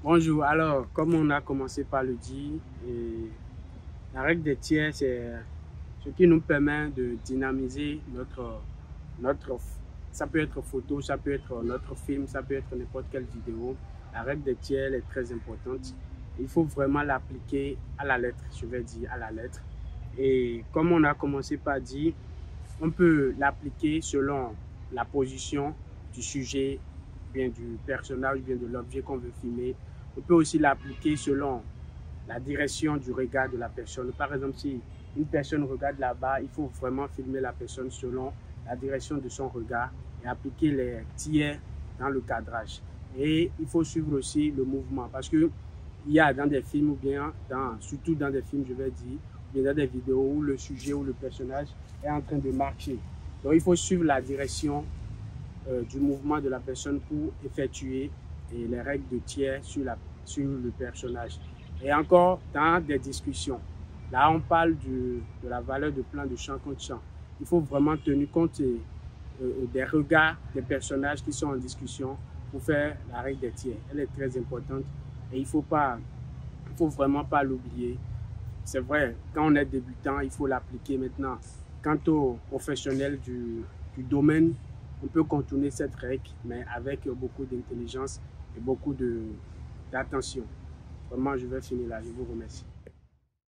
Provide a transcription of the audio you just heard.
Bonjour, alors comme on a commencé par le dire, la règle des tiers, c'est ce qui nous permet de dynamiser ça peut être photo, ça peut être notre film, ça peut être n'importe quelle vidéo. La règle des tiers est très importante. Il faut vraiment l'appliquer à la lettre, je vais dire à la lettre. Et comme on a commencé par dire, on peut l'appliquer selon la position du sujet, bien du personnage, bien de l'objet qu'on veut filmer. On peut aussi l'appliquer selon la direction du regard de la personne. Par exemple, si une personne regarde là-bas, il faut vraiment filmer la personne selon la direction de son regard et appliquer les tiers dans le cadrage. Et il faut suivre aussi le mouvement parce que il y a dans des films ou bien surtout dans des films, je vais dire, ou bien dans des vidéos où le sujet ou le personnage est en train de marcher. Donc, il faut suivre la direction du mouvement de la personne pour effectuer les règles de tiers sur le personnage. Et encore, dans des discussions, là on parle de la valeur de plan de champ contre champ. Il faut vraiment tenir compte des regards des personnages qui sont en discussion pour faire la règle des tiers. Elle est très importante et il faut vraiment pas l'oublier. C'est vrai, quand on est débutant, il faut l'appliquer maintenant. Quant aux professionnels du domaine, on peut contourner cette règle, mais avec beaucoup d'intelligence et beaucoup d'attention. Vraiment, je vais finir là. Je vous remercie.